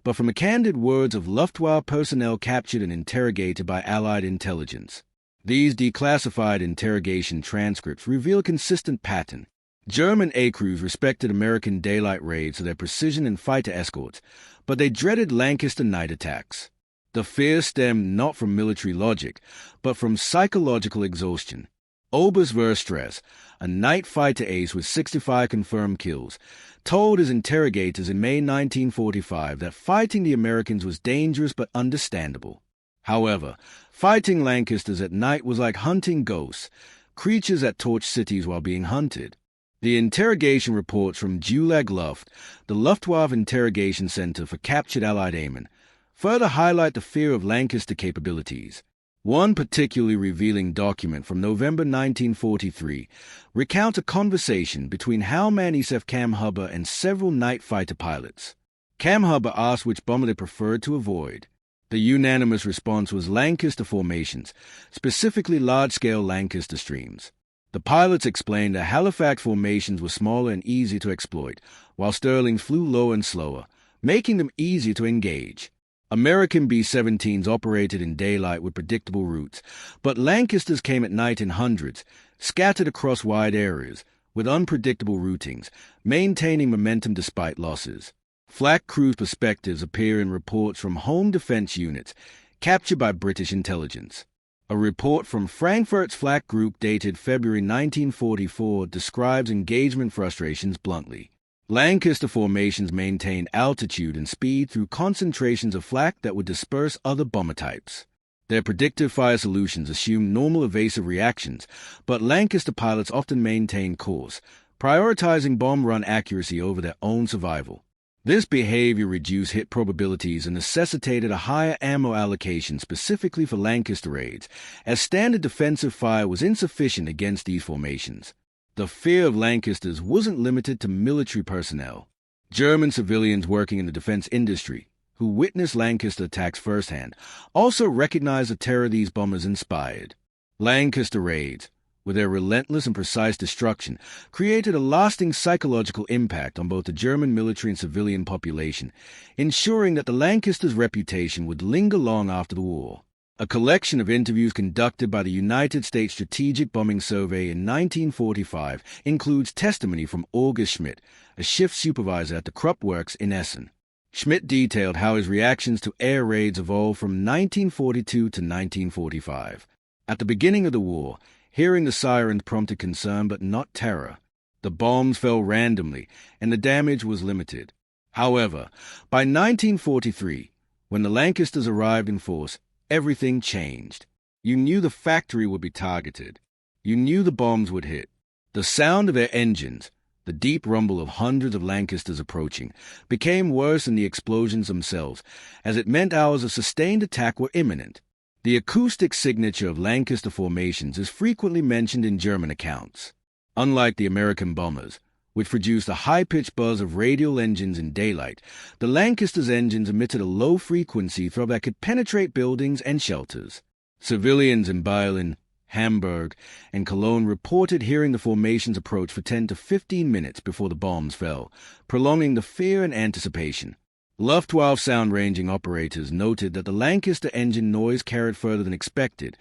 but from the candid words of Luftwaffe personnel captured and interrogated by Allied intelligence. These declassified interrogation transcripts reveal a consistent pattern. German A-crews respected American daylight raids for their precision and fighter escorts, but they dreaded Lancaster night attacks. The fear stemmed not from military logic, but from psychological exhaustion. Oberst Verstress, a night fighter ace with 65 confirmed kills, told his interrogators in May 1945 that fighting the Americans was dangerous but understandable. However, fighting Lancasters at night was like hunting ghosts, creatures that torch cities while being hunted. The interrogation reports from Gulag Luft, the Luftwaffe Interrogation Center for captured Allied airmen, further highlight the fear of Lancaster capabilities. One particularly revealing document from November 1943 recounts a conversation between Hauptmann Cam Huber and several night fighter pilots. Cam Huber asked which bomber they preferred to avoid. The unanimous response was Lancaster formations, specifically large-scale Lancaster streams. The pilots explained that Halifax formations were smaller and easy to exploit, while Stirlings flew lower and slower, making them easy to engage. American B-17s operated in daylight with predictable routes, but Lancasters came at night in hundreds, scattered across wide areas, with unpredictable routings, maintaining momentum despite losses. Flak crew perspectives appear in reports from home defense units captured by British intelligence. A report from Frankfurt's Flak Group dated February 1944 describes engagement frustrations bluntly. Lancaster formations maintained altitude and speed through concentrations of flak that would disperse other bomber types. Their predictive fire solutions assumed normal evasive reactions, but Lancaster pilots often maintained course, prioritizing bomb run accuracy over their own survival. This behavior reduced hit probabilities and necessitated a higher ammo allocation specifically for Lancaster raids, as standard defensive fire was insufficient against these formations. The fear of Lancasters wasn't limited to military personnel. German civilians working in the defense industry, who witnessed Lancaster attacks firsthand, also recognized the terror these bombers inspired. Lancaster raids, with their relentless and precise destruction, created a lasting psychological impact on both the German military and civilian population, ensuring that the Lancaster's reputation would linger long after the war. A collection of interviews conducted by the United States Strategic Bombing Survey in 1945 includes testimony from August Schmidt, a shift supervisor at the Krupp Works in Essen. Schmidt detailed how his reactions to air raids evolved from 1942 to 1945. At the beginning of the war, hearing the sirens prompted concern but not terror. The bombs fell randomly, and the damage was limited. However, by 1943, when the Lancasters arrived in force, everything changed. You knew the factory would be targeted. You knew the bombs would hit. The sound of their engines, the deep rumble of hundreds of Lancasters approaching, became worse than the explosions themselves, as it meant hours of sustained attack were imminent. The acoustic signature of Lancaster formations is frequently mentioned in German accounts. Unlike the American bombers, which produced a high-pitched buzz of radial engines in daylight, the Lancaster's engines emitted a low-frequency throb that could penetrate buildings and shelters. Civilians in Berlin, Hamburg, and Cologne reported hearing the formations approach for 10 to 15 minutes before the bombs fell, prolonging the fear and anticipation. Luftwaffe sound-ranging operators noted that the Lancaster engine noise carried further than expected,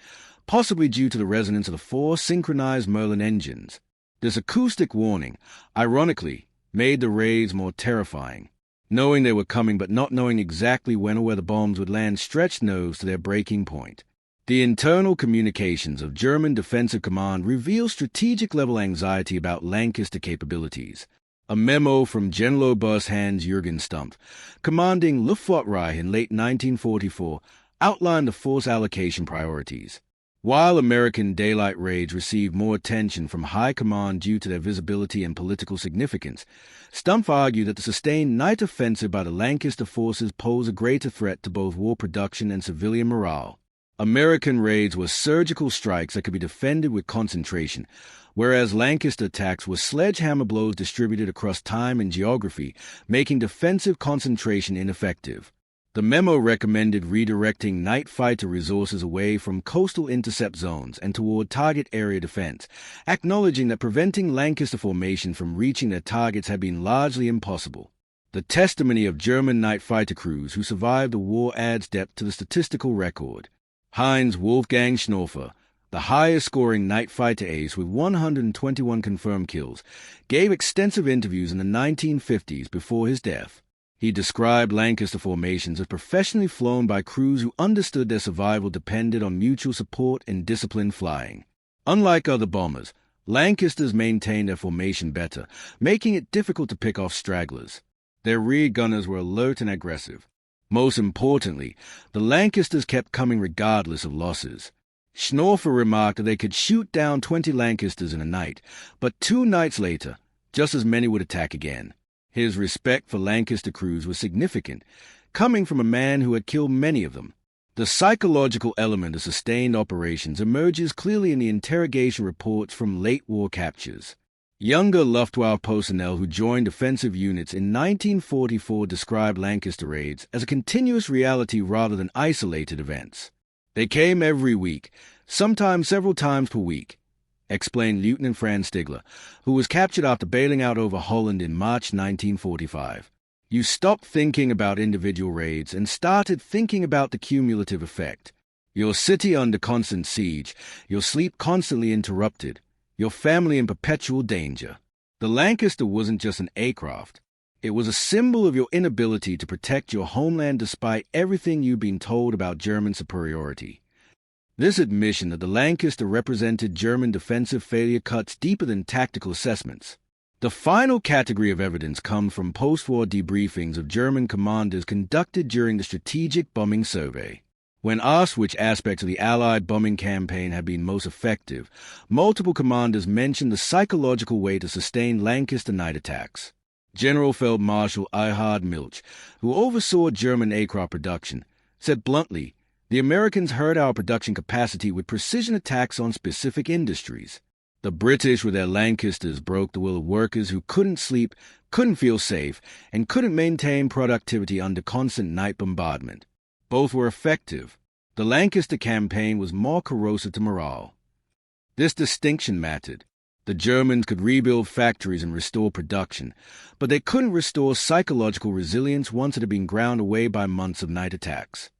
possibly due to the resonance of the four synchronized Merlin engines. This acoustic warning, ironically, made the raids more terrifying. Knowing they were coming but not knowing exactly when or where the bombs would land stretched nerves to their breaking point. The internal communications of German Defensive Command reveal strategic-level anxiety about Lancaster capabilities. A memo from General Oberst Hans-Jürgen Stumpf, commanding Luftwaffe in late 1944, outlined the force allocation priorities. While American daylight raids received more attention from high command due to their visibility and political significance, Stumpf argued that the sustained night offensive by the Lancaster forces posed a greater threat to both war production and civilian morale. American raids were surgical strikes that could be defended with concentration, whereas Lancaster attacks were sledgehammer blows distributed across time and geography, making defensive concentration ineffective. The memo recommended redirecting night fighter resources away from coastal intercept zones and toward target area defense, acknowledging that preventing Lancaster formation from reaching their targets had been largely impossible. The testimony of German night fighter crews who survived the war adds depth to the statistical record. Heinz Wolfgang Schnorfer, the highest-scoring night fighter ace with 121 confirmed kills, gave extensive interviews in the 1950s before his death. He described Lancaster formations as professionally flown by crews who understood their survival depended on mutual support and disciplined flying. Unlike other bombers, Lancasters maintained their formation better, making it difficult to pick off stragglers. Their rear gunners were alert and aggressive. Most importantly, the Lancasters kept coming regardless of losses. Schnorfer remarked that they could shoot down 20 Lancasters in a night, but 2 nights later, just as many would attack again. His respect for Lancaster crews was significant, coming from a man who had killed many of them. The psychological element of sustained operations emerges clearly in the interrogation reports from late war captures. Younger Luftwaffe personnel who joined offensive units in 1944 described Lancaster raids as a continuous reality rather than isolated events. They came every week, sometimes several times per week, explained Lieutenant Franz Stigler, who was captured after bailing out over Holland in March 1945. You stopped thinking about individual raids and started thinking about the cumulative effect. Your city under constant siege, your sleep constantly interrupted, your family in perpetual danger. The Lancaster wasn't just an aircraft. It was a symbol of your inability to protect your homeland despite everything you'd been told about German superiority. This admission that the Lancaster represented German defensive failure cuts deeper than tactical assessments. The final category of evidence comes from post-war debriefings of German commanders conducted during the Strategic Bombing Survey. When asked which aspects of the Allied bombing campaign had been most effective, multiple commanders mentioned the psychological way to sustain Lancaster night attacks. General Field Marshal Erhard Milch, who oversaw German aircraft production, said bluntly, "The Americans hurt our production capacity with precision attacks on specific industries. The British with their Lancasters broke the will of workers who couldn't sleep, couldn't feel safe, and couldn't maintain productivity under constant night bombardment. Both were effective. The Lancaster campaign was more corrosive to morale." This distinction mattered. The Germans could rebuild factories and restore production, but they couldn't restore psychological resilience once it had been ground away by months of night attacks.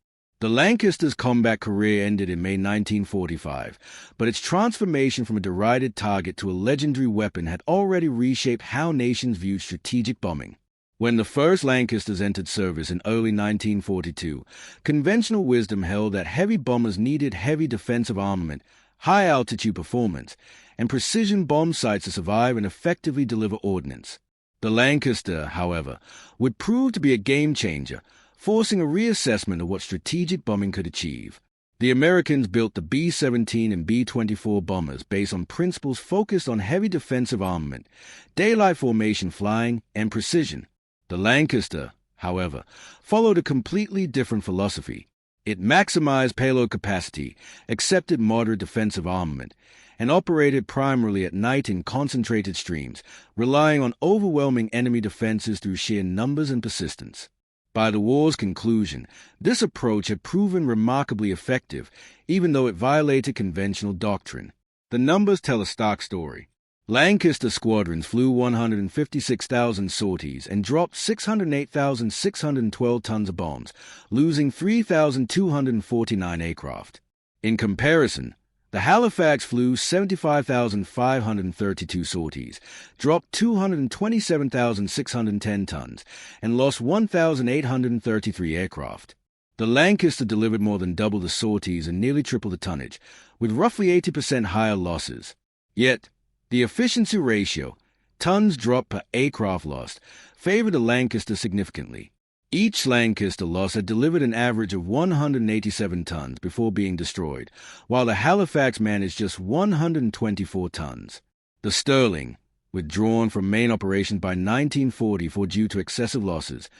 The Lancaster's combat career ended in May 1945, but its transformation from a derided target to a legendary weapon had already reshaped how nations viewed strategic bombing. When the first Lancasters entered service in early 1942, conventional wisdom held that heavy bombers needed heavy defensive armament, high-altitude performance, and precision bomb sights to survive and effectively deliver ordnance. The Lancaster, however, would prove to be a game-changer, forcing a reassessment of what strategic bombing could achieve. The Americans built the B-17 and B-24 bombers based on principles focused on heavy defensive armament, daylight formation flying, and precision. The Lancaster, however, followed a completely different philosophy. It maximized payload capacity, accepted moderate defensive armament, and operated primarily at night in concentrated streams, relying on overwhelming enemy defenses through sheer numbers and persistence. By the war's conclusion, this approach had proven remarkably effective, even though it violated conventional doctrine. The numbers tell a stark story. Lancaster squadrons flew 156,000 sorties and dropped 608,612 tons of bombs, losing 3,249 aircraft. In comparison, the Halifax flew 75,532 sorties, dropped 227,610 tons, and lost 1,833 aircraft. The Lancaster delivered more than double the sorties and nearly triple the tonnage, with roughly 80% higher losses. Yet, the efficiency ratio, tons dropped per aircraft lost, favored the Lancaster significantly. Each Lancaster loss had delivered an average of 187 tons before being destroyed, while the Halifax managed just 124 tons. The Sterling, withdrawn from main operations by 1944 due to excessive losses,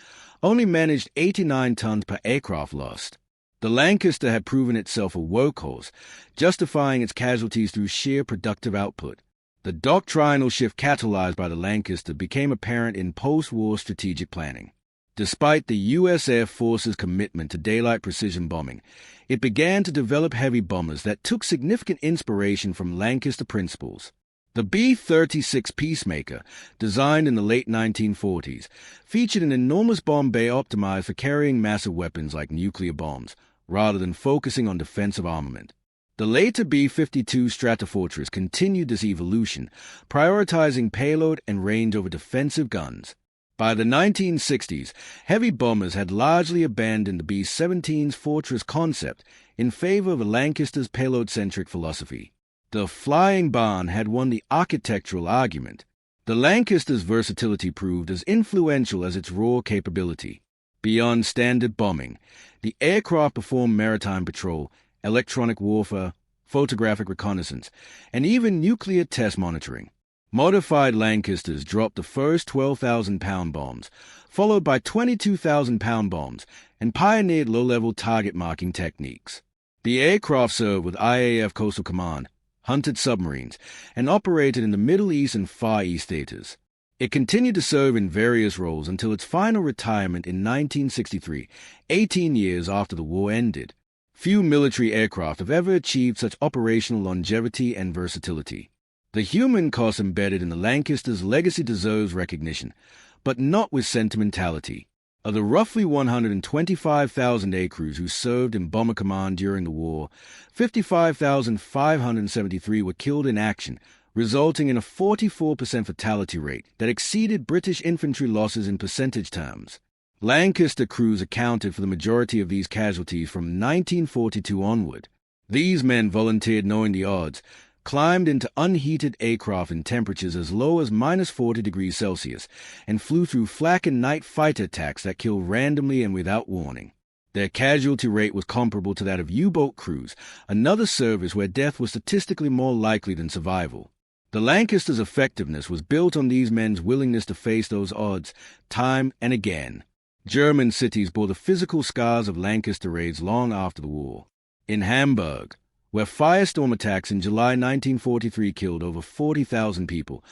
only managed 89 tons per aircraft lost. The Lancaster had proven itself a workhorse, justifying its casualties through sheer productive output. The doctrinal shift catalyzed by the Lancaster became apparent in post-war strategic planning. Despite the U.S. Air Force's commitment to daylight precision bombing, it began to develop heavy bombers that took significant inspiration from Lancaster principles. The B-36 Peacemaker, designed in the late 1940s, featured an enormous bomb bay optimized for carrying massive weapons like nuclear bombs, rather than focusing on defensive armament. The later B-52 Stratofortress continued this evolution, prioritizing payload and range over defensive guns. By the 1960s, heavy bombers had largely abandoned the B-17's Fortress concept in favor of a Lancaster's payload-centric philosophy. The flying barn had won the architectural argument. The Lancaster's versatility proved as influential as its raw capability. Beyond standard bombing, the aircraft performed maritime patrol, electronic warfare, photographic reconnaissance, and even nuclear test monitoring. Modified Lancasters dropped the first 12,000-pound bombs, followed by 22,000-pound bombs, and pioneered low-level target marking techniques. The aircraft served with IAF Coastal Command, hunted submarines, and operated in the Middle East and Far East theaters. It continued to serve in various roles until its final retirement in 1963, 18 years after the war ended. Few military aircraft have ever achieved such operational longevity and versatility. The human cost embedded in the Lancaster's legacy deserves recognition, but not with sentimentality. Of the roughly 125,000 aircrews who served in Bomber Command during the war, 55,573 were killed in action, resulting in a 44% fatality rate that exceeded British infantry losses in percentage terms. Lancaster crews accounted for the majority of these casualties from 1942 onward. These men volunteered knowing the odds, climbed into unheated aircraft in temperatures as low as minus 40 degrees Celsius, and flew through flak and night fighter attacks that killed randomly and without warning. Their casualty rate was comparable to that of U-boat crews, another service where death was statistically more likely than survival. The Lancaster's effectiveness was built on these men's willingness to face those odds time and again. German cities bore the physical scars of Lancaster raids long after the war. In Hamburg, where firestorm attacks in July 1943 killed over 40,000 people,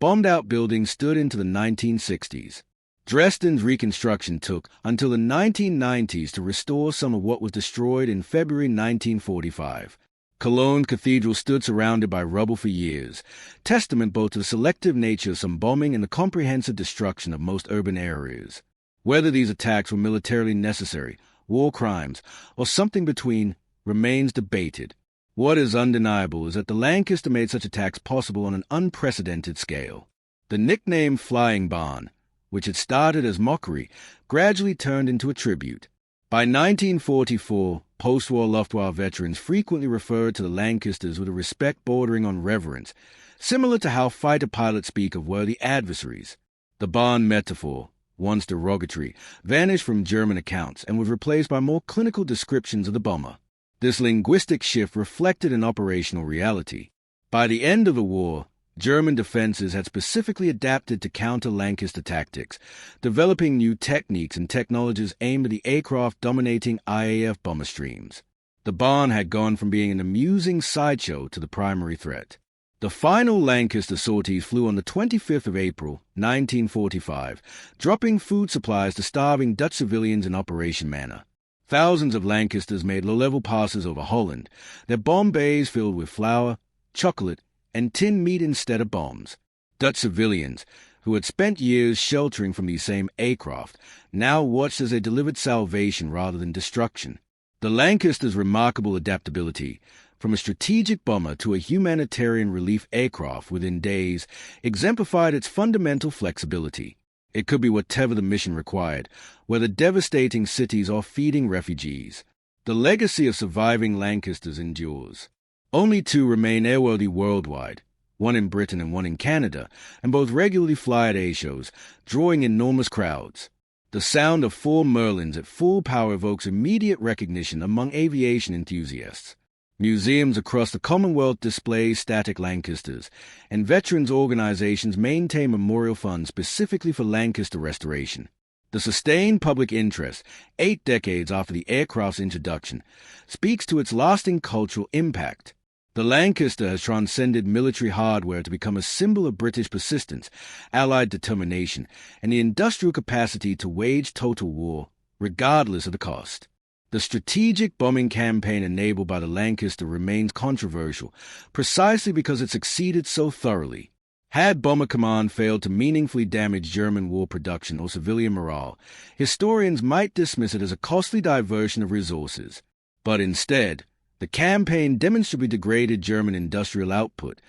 bombed-out buildings stood into the 1960s. Dresden's reconstruction took until the 1990s to restore some of what was destroyed in February 1945. Cologne Cathedral stood surrounded by rubble for years, testament both to the selective nature of some bombing and the comprehensive destruction of most urban areas. Whether these attacks were militarily necessary, war crimes, or something between remains debated. What is undeniable is that the Lancaster made such attacks possible on an unprecedented scale. The nickname Flying Barn, which had started as mockery, gradually turned into a tribute. By 1944, post-war Luftwaffe veterans frequently referred to the Lancasters with a respect bordering on reverence, similar to how fighter pilots speak of worthy adversaries. The barn metaphor, once derogatory, vanished from German accounts and was replaced by more clinical descriptions of the bomber. This linguistic shift reflected an operational reality. By the end of the war, German defenses had specifically adapted to counter Lancaster tactics, developing new techniques and technologies aimed at the aircraft dominating IAF bomber streams. The Barn had gone from being an amusing sideshow to the primary threat. The final Lancaster sorties flew on the 25th of April, 1945, dropping food supplies to starving Dutch civilians in Operation Manna. Thousands of Lancasters made low-level passes over Holland, their bomb bays filled with flour, chocolate, and tinned meat instead of bombs. Dutch civilians, who had spent years sheltering from these same aircraft, now watched as they delivered salvation rather than destruction. The Lancaster's remarkable adaptability, from a strategic bomber to a humanitarian relief aircraft within days, exemplified its fundamental flexibility. It could be whatever the mission required, whether devastating cities or feeding refugees. The legacy of surviving Lancasters endures. Only two remain airworthy worldwide, one in Britain and one in Canada, and both regularly fly at air shows, drawing enormous crowds. The sound of 4 Merlins at full power evokes immediate recognition among aviation enthusiasts. Museums across the Commonwealth display static Lancasters, and veterans organizations maintain memorial funds specifically for Lancaster restoration. The sustained public interest, 8 decades after the aircraft's introduction, speaks to its lasting cultural impact. The Lancaster has transcended military hardware to become a symbol of British persistence, Allied determination, and the industrial capacity to wage total war, regardless of the cost. The strategic bombing campaign enabled by the Lancaster remains controversial, precisely because it succeeded so thoroughly. Had Bomber Command failed to meaningfully damage German war production or civilian morale, historians might dismiss it as a costly diversion of resources. But instead, the campaign demonstrably degraded German industrial output,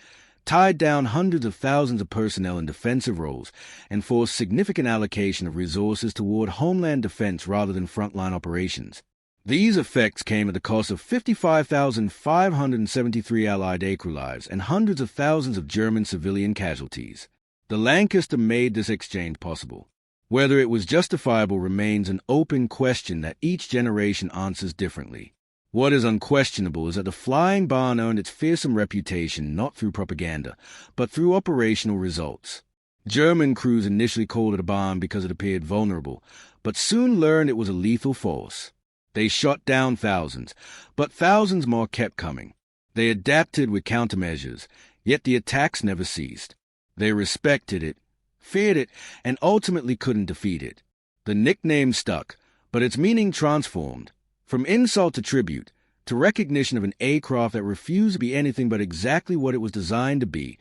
tied down hundreds of thousands of personnel in defensive roles, and forced significant allocation of resources toward homeland defense rather than frontline operations. These effects came at the cost of 55,573 Allied aircrew lives and hundreds of thousands of German civilian casualties. The Lancaster made this exchange possible. Whether it was justifiable remains an open question that each generation answers differently. What is unquestionable is that the Flying Barn earned its fearsome reputation not through propaganda, but through operational results. German crews initially called it a barn because it appeared vulnerable, but soon learned it was a lethal force. They shot down thousands, but thousands more kept coming. They adapted with countermeasures, yet the attacks never ceased. They respected it, feared it, and ultimately couldn't defeat it. The nickname stuck, but its meaning transformed. From insult to tribute, to recognition of an aircraft that refused to be anything but exactly what it was designed to be,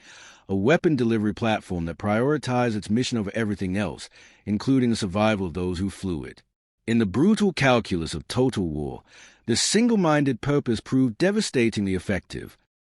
a weapon delivery platform that prioritized its mission over everything else, including the survival of those who flew it. In the brutal calculus of total war, this single-minded purpose proved devastatingly effective.